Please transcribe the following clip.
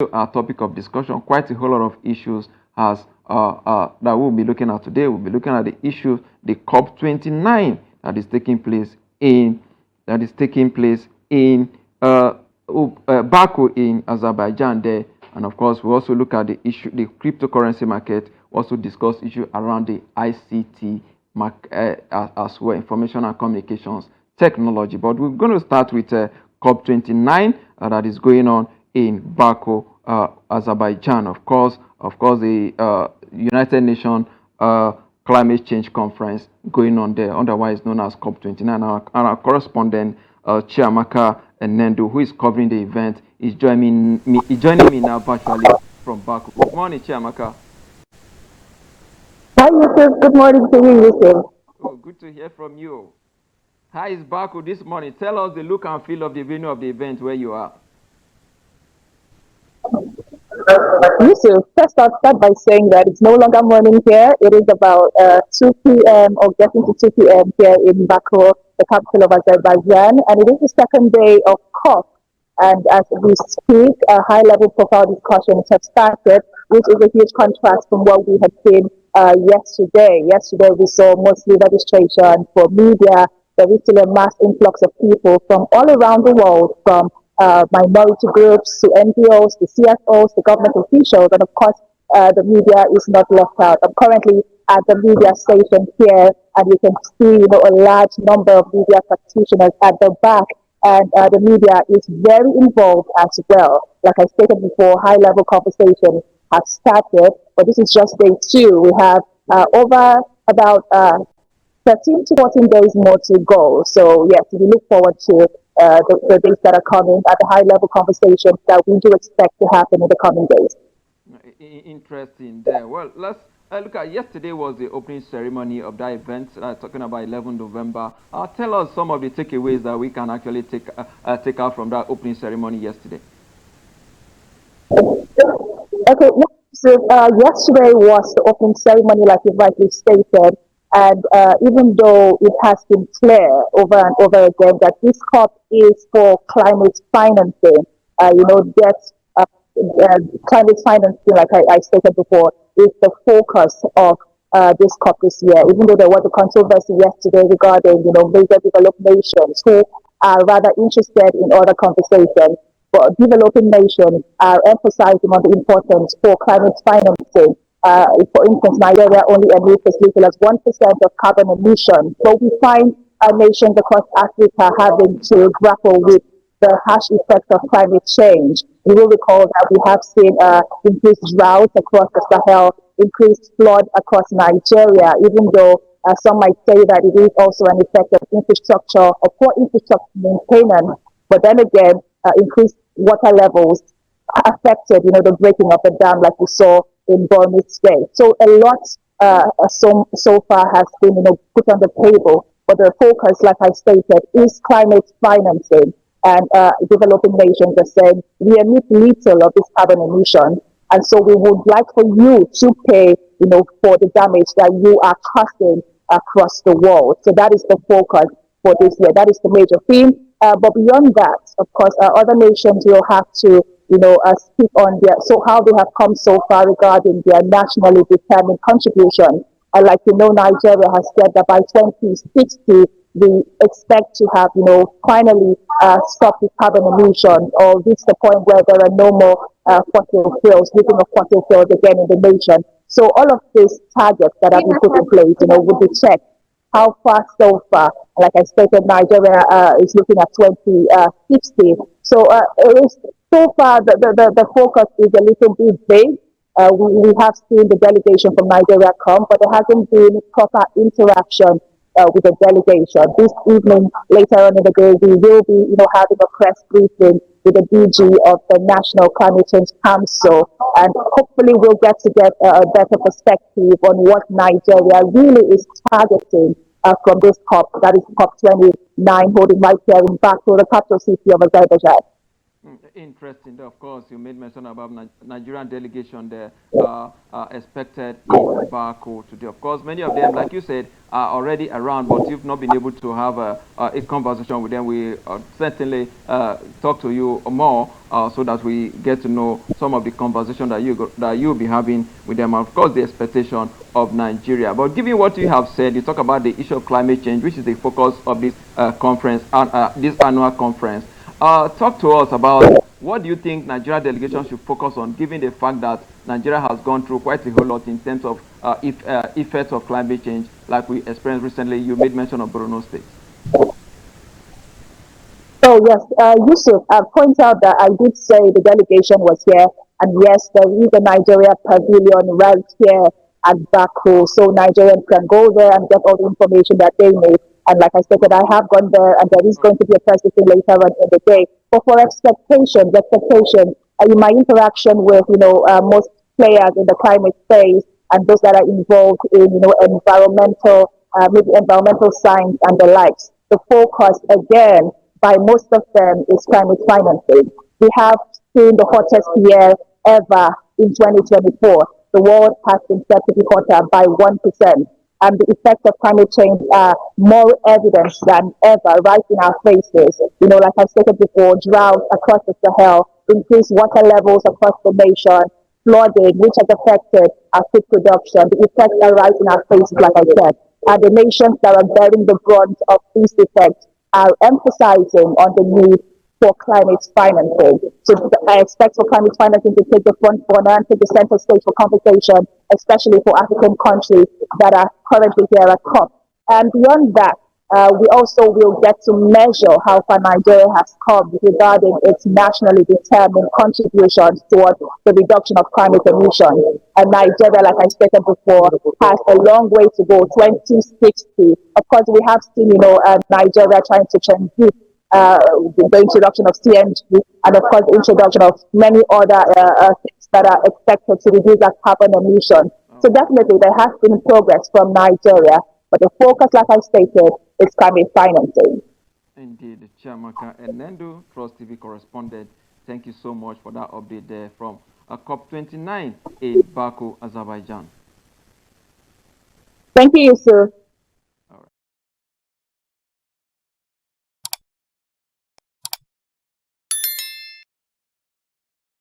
our topic of discussion. Quite a whole lot of issues has that we'll be looking at today. We'll be looking at the issue, the COP29 that is taking place in Baku in Azerbaijan there, and of course we also look at the issue, the cryptocurrency market. We also discuss issue around the ICT as well, information and communications technology. But we're going to start with COP29 that is going on in Baku, Azerbaijan. Of course, the United Nations Climate Change Conference going on there, otherwise known as COP29. Our correspondent, Chiamaka Enendu, who is covering the event, is joining me now virtually from Baku. Good morning, Chiamaka. Hi, Yusuf. Good morning to you, Yusuf. Oh, good to hear from you. How is Baku this morning? Tell us the look and feel of the venue of the event where you are. Yusuf, first I'll start by saying that it's no longer morning here. It is about 2 p.m. or getting to 2 p.m. here in Baku, the capital of Azerbaijan, and it is the second day of COP. And as we speak, high-level profile discussions have started, which is a huge contrast from what we had seen yesterday. Yesterday, we saw mostly registration for media. There is still a mass influx of people from all around the world, from minority groups to NGOs, to CFOs, to government officials, and of course, the media is not left out. I'm currently at the media station here, and you can see, a large number of media practitioners at the back, and the media is very involved as well. Like I stated before, high-level conversations have started, but this is just day 2. We have over about 13 to 14 days more to go. So yes, we look forward to the days that are coming at the high-level conversations that we do expect to happen in the coming days. Interesting there. Well, let's look at yesterday was the opening ceremony of that event, talking about 11 November. Tell us some of the takeaways that we can actually take out from that opening ceremony yesterday. Okay, so yesterday was the opening ceremony, like you rightly stated, and even though it has been clear over and over again that this COP is for climate financing, that climate financing, like I stated before, is the focus of this COP this year. Even though there was a controversy yesterday regarding, major developed nations who are rather interested in other conversations, but developing nations are emphasizing on the importance for climate financing. For instance, Nigeria only emits as little as 1% of carbon emissions. So we find nations across Africa having to grapple with the harsh effects of climate change. You will recall that we have seen increased drought across the Sahel, increased flood across Nigeria, even though some might say that it is also an effect of infrastructure or poor infrastructure maintenance. But then again, increased water levels affected, the breaking of the dam like we saw in Borno State. So a lot so far has been, put on the table. But the focus, like I stated, is climate financing. And developing nations are saying we emit little of this carbon emission, and so we would like for you to pay, for the damage that you are causing across the world. So that is the focus for this year. That is the major theme. But beyond that, of course, other nations will have to, speak on how they have come so far regarding their nationally determined contribution. Like Nigeria has said that by 2060, we expect to have, finally stopped the carbon emission or reach the point where there are no more fossil fuels, using of fossil fuels again in the nation. So all of these targets that have been put in place, would be checked. How far so far? Like I stated, Nigeria is looking at 2060. So it is so far the focus is a little bit vague. We have seen the delegation from Nigeria come, but there hasn't been proper interaction with the delegation. This evening, later on in the day, we will be, having a press briefing with the DG of the National Climate Change Council, and hopefully we'll get a better perspective on what Nigeria really is targeting from this COP, that is COP29, holding right here in Baku, the capital city of Azerbaijan. Interesting. Of course, you made mention about Nigerian delegation there expected in Baku today. Of course, many of them, like you said, are already around, but you've not been able to have a conversation with them. We certainly talk to you more so that we get to know some of the conversation that you'll be having with them. And of course, the expectation of Nigeria. But given what you have said, you talk about the issue of climate change, which is the focus of this conference, this annual conference. Talk to us about what do you think Nigeria delegation should focus on, given the fact that Nigeria has gone through quite a whole lot in terms of effects of climate change, like we experienced recently. You made mention of Borno State. So yes, Yusuf, point out that I did say the delegation was here, and yes, there is a Nigeria pavilion right here at Baku, so Nigerians can go there and get all the information that they need. And like I stated, I have gone there, and there is going to be a press briefing later on in the day. But for expectations, in my interaction with most players in the climate space and those that are involved in maybe environmental science and the likes, the focus again by most of them is climate financing. We have seen the hottest year ever in 2024. The world has been set to be hotter by 1%. And the effects of climate change are more evident than ever right in our faces. Like I stated before, drought across the Sahel, increased water levels across the nation, flooding, which has affected our food production. The effects are right in our faces, like I said. And the nations that are bearing the brunt of these effects are emphasizing on the need for climate financing. So I expect for climate financing to take the front runner and take the center stage for conversation, especially for African countries that are currently here at COP. And beyond that, we also will get to measure how far Nigeria has come regarding its nationally determined contributions towards the reduction of climate emissions. And Nigeria, like I stated before, has a long way to go, 2060. Of course, we have seen, Nigeria trying to transit the introduction of CNG and, of course, the introduction of many other things that are expected to reduce our carbon emissions. So definitely there has been progress from Nigeria, but the focus, like I stated, is climate financing. Indeed, Chiamaka Enendu, Trust TV correspondent. Thank you so much for that update there from COP29 in Baku, Azerbaijan. Thank you, sir.